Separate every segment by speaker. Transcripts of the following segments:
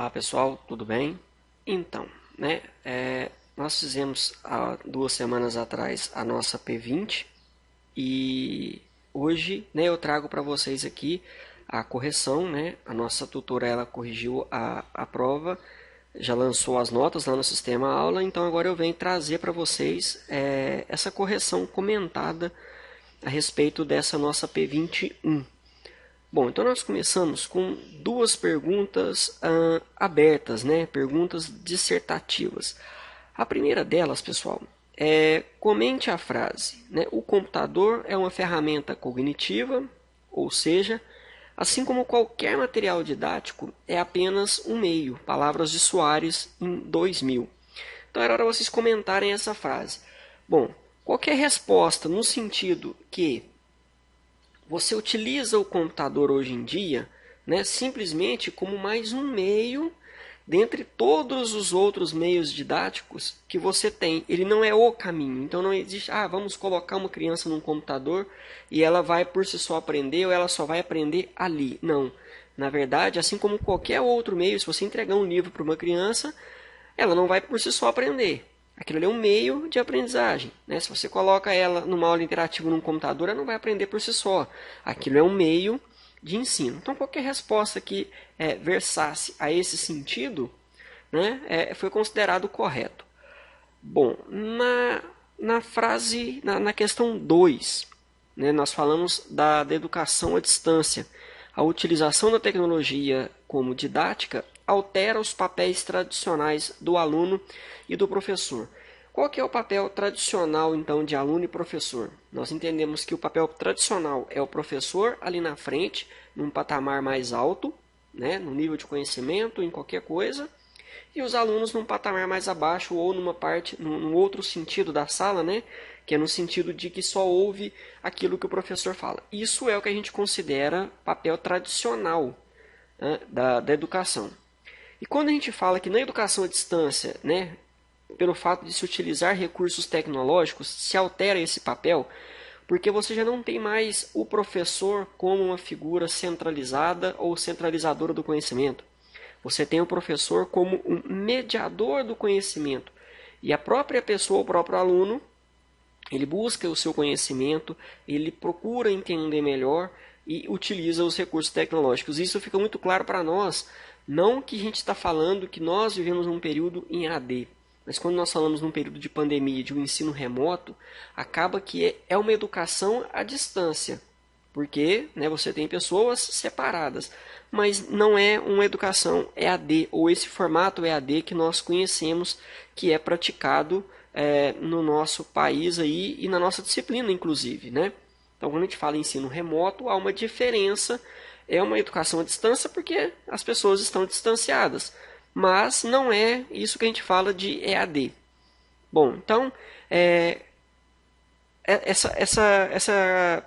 Speaker 1: Olá pessoal, tudo bem? Então, nós fizemos há 2 semanas atrás a nossa P20 e hoje eu trago para vocês aqui a correção. A nossa tutora ela corrigiu a prova, já lançou as notas lá no sistema aula, então agora eu venho trazer para vocês essa correção comentada a respeito dessa nossa P21. Bom, então nós começamos com duas perguntas abertas, perguntas dissertativas. A primeira delas, pessoal, comente a frase, o computador é uma ferramenta cognitiva, ou seja, assim como qualquer material didático, é apenas um meio, palavras de Soares em 2000. Então era hora vocês comentarem essa frase. Bom, qualquer resposta no sentido que você utiliza o computador hoje em dia, simplesmente como mais um meio dentre todos os outros meios didáticos que você tem. Ele não é o caminho. Então não existe, vamos colocar uma criança num computador e ela vai por si só aprender ou ela só vai aprender ali. Não. Na verdade, assim como qualquer outro meio, se você entregar um livro para uma criança, ela não vai por si só aprender. Aquilo ali é um meio de aprendizagem. Se você coloca ela numa aula interativa num computador, ela não vai aprender por si só. Aquilo é um meio de ensino. Então, qualquer resposta que versasse a esse sentido foi considerado correto. Bom, na questão 2, nós falamos da educação à distância. A utilização da tecnologia como didática altera os papéis tradicionais do aluno e do professor. Qual que é o papel tradicional, então, de aluno e professor? Nós entendemos que o papel tradicional é o professor ali na frente, num patamar mais alto, no nível de conhecimento, em qualquer coisa, e os alunos num patamar mais abaixo ou num outro sentido da sala, que é no sentido de que só ouve aquilo que o professor fala. Isso é o que a gente considera papel tradicional da educação. E quando a gente fala que na educação à distância, pelo fato de se utilizar recursos tecnológicos, se altera esse papel, porque você já não tem mais o professor como uma figura centralizada ou centralizadora do conhecimento. Você tem o professor como um mediador do conhecimento. E a própria pessoa, o próprio aluno, ele busca o seu conhecimento, ele procura entender melhor e utiliza os recursos tecnológicos. Isso fica muito claro para nós. Não que a gente está falando que nós vivemos um período em AD, mas quando nós falamos num período de pandemia, de um ensino remoto, acaba que é uma educação à distância, porque você tem pessoas separadas, mas não é uma educação EAD, ou esse formato EAD que nós conhecemos, que é praticado no nosso país aí, e na nossa disciplina, inclusive. Então, quando a gente fala em ensino remoto, há uma diferença. É uma educação à distância porque as pessoas estão distanciadas, mas não é isso que a gente fala de EAD. Bom, então, essa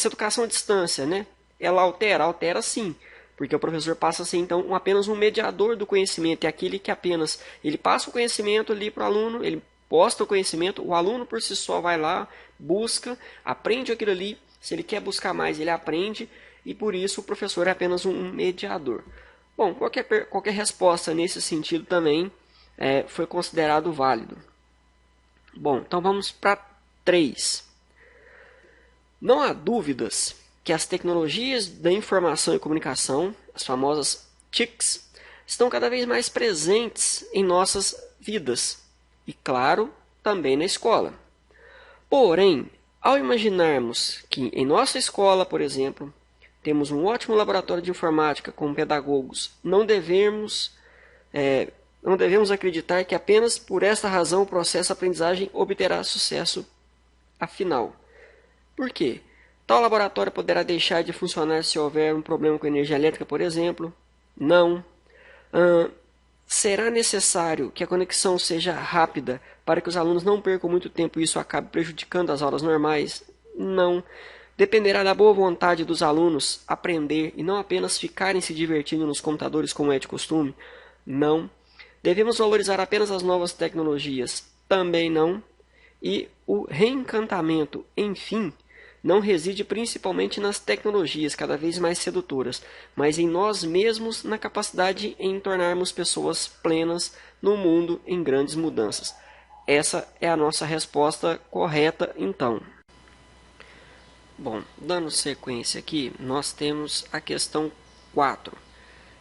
Speaker 1: educação à distância, ela altera sim, porque o professor passa a ser então apenas um mediador do conhecimento, é aquele que apenas ele passa o conhecimento ali para o aluno, ele posta o conhecimento, o aluno por si só vai lá, busca, aprende aquilo ali, se ele quer buscar mais, ele aprende, e por isso o professor é apenas um mediador. Bom, qualquer resposta nesse sentido também foi considerado válido. Bom, então vamos para 3. Não há dúvidas que as tecnologias da informação e comunicação, as famosas TICs, estão cada vez mais presentes em nossas vidas e, claro, também na escola. Porém, ao imaginarmos que em nossa escola, por exemplo, temos um ótimo laboratório de informática com pedagogos, não devemos acreditar que apenas por esta razão o processo de aprendizagem obterá sucesso afinal. Por quê? Tal laboratório poderá deixar de funcionar se houver um problema com a energia elétrica, por exemplo? Não. Será necessário que a conexão seja rápida para que os alunos não percam muito tempo e isso acabe prejudicando as aulas normais? Não. Dependerá da boa vontade dos alunos aprender e não apenas ficarem se divertindo nos computadores como é de costume? Não. Devemos valorizar apenas as novas tecnologias? Também não. E o reencantamento, enfim, não reside principalmente nas tecnologias cada vez mais sedutoras, mas em nós mesmos, na capacidade em tornarmos pessoas plenas no mundo em grandes mudanças. Essa é a nossa resposta correta, então. Bom, dando sequência aqui, nós temos a questão 4.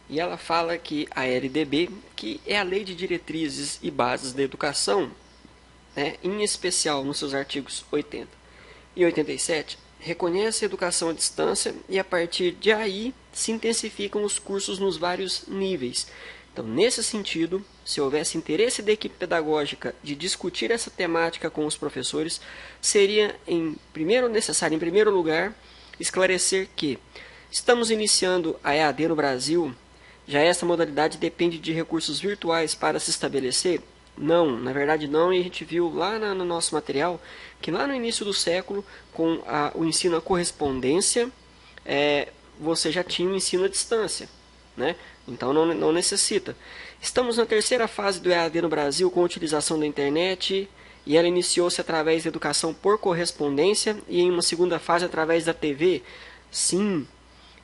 Speaker 1: E ela fala que a LDB, que é a Lei de Diretrizes e Bases da Educação, em especial nos seus artigos 80 e 87, reconhece a educação à distância e a partir de aí se intensificam os cursos nos vários níveis. Então, nesse sentido, se houvesse interesse da equipe pedagógica de discutir essa temática com os professores, seria necessário, em primeiro lugar, esclarecer que estamos iniciando a EAD no Brasil. Já essa modalidade depende de recursos virtuais para se estabelecer? Não, na verdade não, e a gente viu lá no nosso material que lá no início do século, com o ensino à correspondência, você já tinha o ensino à distância, né? Então não necessita. Estamos na terceira fase do EAD no Brasil com a utilização da internet, e ela iniciou-se através da educação por correspondência e em uma segunda fase através da TV? Sim.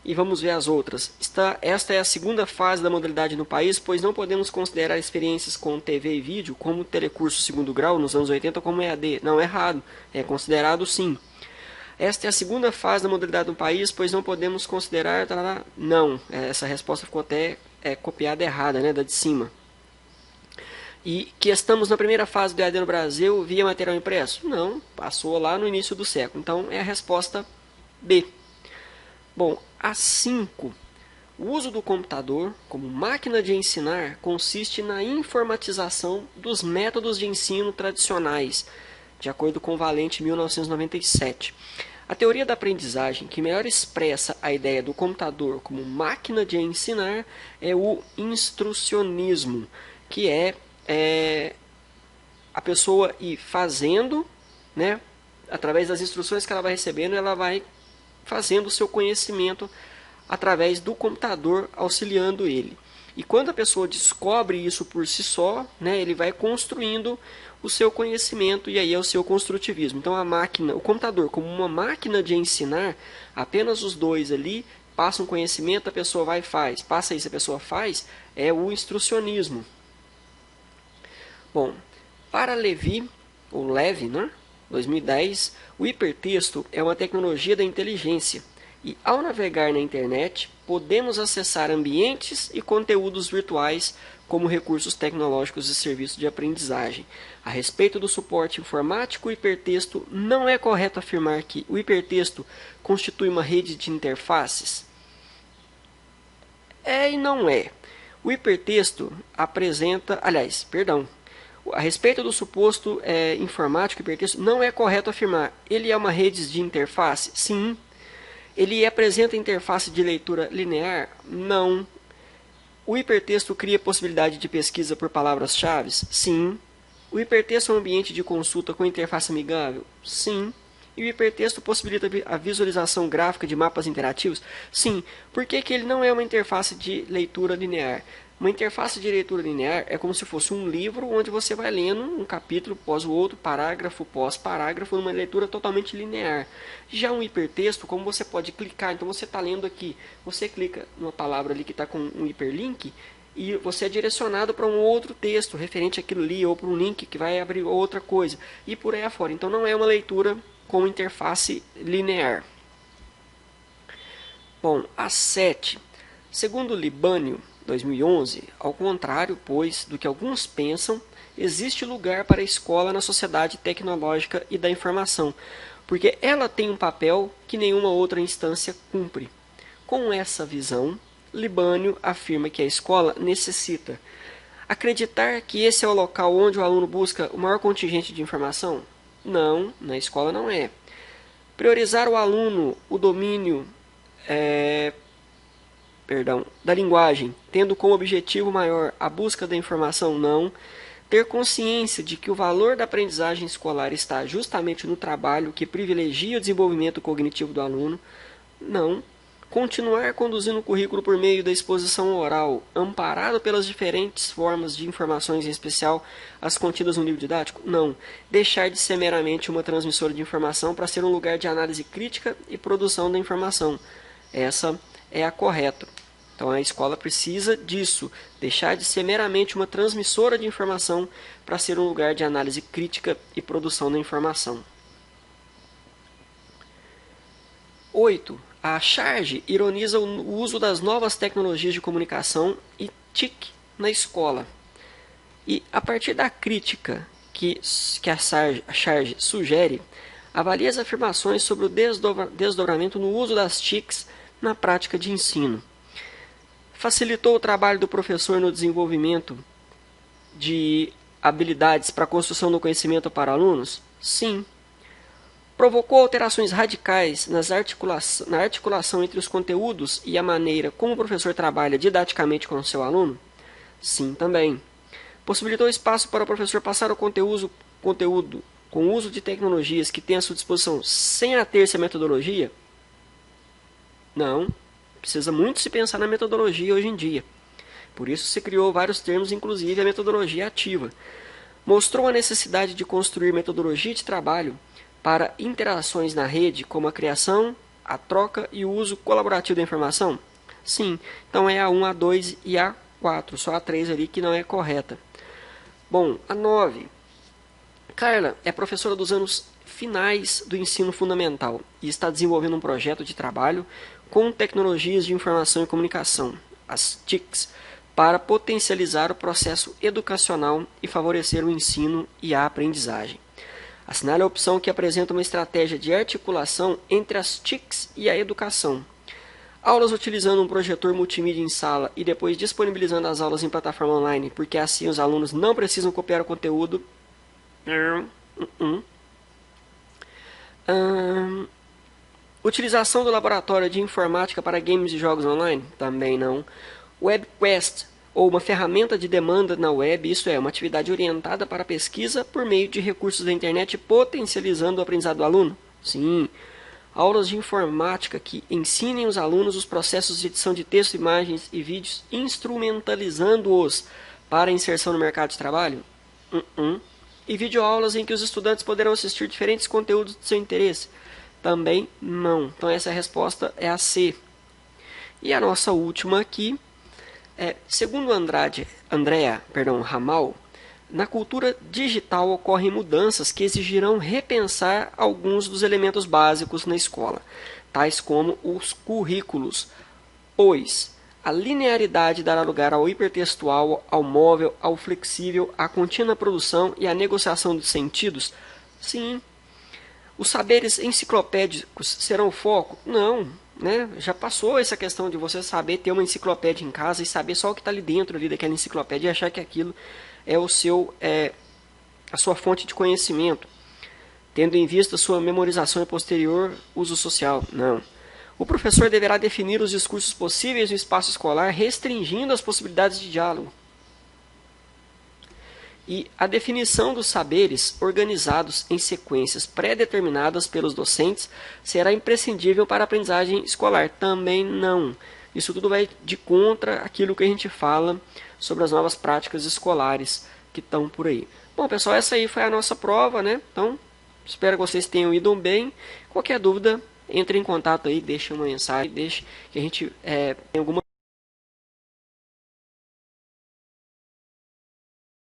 Speaker 1: E vamos ver as outras. Esta é a segunda fase da modalidade no país, pois não podemos considerar experiências com TV e vídeo como telecurso segundo grau nos anos 80 como EAD. Não, errado. É considerado sim. Esta é a segunda fase da modalidade no país, pois não podemos considerar... Não, essa resposta ficou até copiada errada, da de cima. E que estamos na primeira fase do EAD no Brasil via material impresso? Não, passou lá no início do século. Então é a resposta B. Bom, a 5. O uso do computador como máquina de ensinar consiste na informatização dos métodos de ensino tradicionais, de acordo com Valente 1997. A teoria da aprendizagem que melhor expressa a ideia do computador como máquina de ensinar é o instrucionismo, que é a pessoa ir fazendo, através das instruções que ela vai recebendo, ela vai fazendo o seu conhecimento através do computador, auxiliando ele. E quando a pessoa descobre isso por si só, ele vai construindo o seu conhecimento, e aí é o seu construtivismo. Então o computador como uma máquina de ensinar, apenas os dois ali passam conhecimento, a pessoa vai e faz. Passa isso, a pessoa faz, é o instrucionismo. Bom, para Levi, 2010, o hipertexto é uma tecnologia da inteligência e, ao navegar na internet, podemos acessar ambientes e conteúdos virtuais como recursos tecnológicos e serviços de aprendizagem. A respeito do suporte informático, o hipertexto, não é correto afirmar que o hipertexto constitui uma rede de interfaces? É e não é. O hipertexto apresenta... A respeito do suposto informático hipertexto, não é correto afirmar. Ele é uma rede de interface? Sim. Ele apresenta interface de leitura linear? Não. O hipertexto cria possibilidade de pesquisa por palavras-chave? Sim. O hipertexto é um ambiente de consulta com interface amigável? Sim. E o hipertexto possibilita a visualização gráfica de mapas interativos? Sim. Por que ele não é uma interface de leitura linear? Uma interface de leitura linear é como se fosse um livro onde você vai lendo um capítulo após o outro, parágrafo após parágrafo, numa leitura totalmente linear. Já um hipertexto, como você pode clicar, então você está lendo aqui, você clica numa palavra ali que está com um hiperlink e você é direcionado para um outro texto referente àquilo ali, ou para um link que vai abrir outra coisa, e por aí afora. Então não é uma leitura com interface linear. Bom, a 7. Segundo Libânio, 2011, ao contrário, pois, do que alguns pensam, existe lugar para a escola na sociedade tecnológica e da informação, porque ela tem um papel que nenhuma outra instância cumpre. Com essa visão, Libânio afirma que a escola necessita acreditar que esse é o local onde o aluno busca o maior contingente de informação? Não, na escola não é. Priorizar o aluno, o domínio da linguagem, tendo como objetivo maior a busca da informação? Não. Ter consciência de que o valor da aprendizagem escolar está justamente no trabalho que privilegia o desenvolvimento cognitivo do aluno? Não. Continuar conduzindo o currículo por meio da exposição oral, amparado pelas diferentes formas de informações, em especial as contidas no livro didático? Não. Deixar de ser meramente uma transmissora de informação para ser um lugar de análise crítica e produção da informação. Essa é a correta. Então a escola precisa disso, deixar de ser meramente uma transmissora de informação para ser um lugar de análise crítica e produção da informação. 8. A Charge ironiza o uso das novas tecnologias de comunicação e TIC na escola. E a partir da crítica que a Charge sugere, avalia as afirmações sobre o desdobramento no uso das TICs na prática de ensino. Facilitou o trabalho do professor no desenvolvimento de habilidades para a construção do conhecimento para alunos? Sim. Provocou alterações radicais na articulação entre os conteúdos e a maneira como o professor trabalha didaticamente com o seu aluno? Sim, também. Possibilitou espaço para o professor passar o conteúdo com o uso de tecnologias que tem à sua disposição sem ater-se à metodologia? Não. Precisa muito se pensar na metodologia hoje em dia. Por isso se criou vários termos, inclusive a metodologia ativa. Mostrou a necessidade de construir metodologia de trabalho para interações na rede, como a criação, a troca e o uso colaborativo da informação? Sim, então é a 1, a 2 e a 4, só a 3 ali que não é correta. Bom, a 9. Carla é professora dos anos finais do ensino fundamental e está desenvolvendo um projeto de trabalho com tecnologias de informação e comunicação, as TICs, para potencializar o processo educacional e favorecer o ensino e a aprendizagem. Assinale a opção que apresenta uma estratégia de articulação entre as TICs e a educação. Aulas utilizando um projetor multimídia em sala e depois disponibilizando as aulas em plataforma online, porque assim os alunos não precisam copiar o conteúdo. Utilização do laboratório de informática para games e jogos online? Também não. WebQuest, ou uma ferramenta de demanda na web, isso é, uma atividade orientada para pesquisa por meio de recursos da internet, potencializando o aprendizado do aluno? Sim. Aulas de informática que ensinem os alunos os processos de edição de texto, imagens e vídeos, instrumentalizando-os para a inserção no mercado de trabalho? E videoaulas em que os estudantes poderão assistir diferentes conteúdos de seu interesse? Também não. Então essa resposta é a C. E a nossa última aqui, segundo Andrea Ramal, na cultura digital ocorrem mudanças que exigirão repensar alguns dos elementos básicos na escola, tais como os currículos, pois a linearidade dará lugar ao hipertextual, ao móvel, ao flexível, à contínua produção e à negociação de sentidos? Sim. Os saberes enciclopédicos serão o foco? Não. Né? Já passou essa questão de você saber ter uma enciclopédia em casa e saber só o que está ali dentro ali daquela enciclopédia e achar que aquilo é a sua fonte de conhecimento, tendo em vista sua memorização e posterior uso social. Não. O professor deverá definir os discursos possíveis no espaço escolar, restringindo as possibilidades de diálogo. E a definição dos saberes organizados em sequências pré-determinadas pelos docentes será imprescindível para a aprendizagem escolar? Também não. Isso tudo vai de contra aquilo que a gente fala sobre as novas práticas escolares que estão por aí. Bom, pessoal, essa aí foi a nossa prova, né? Então, espero que vocês tenham ido bem. Qualquer dúvida, entre em contato aí, deixe uma mensagem, deixe que a gente tem alguma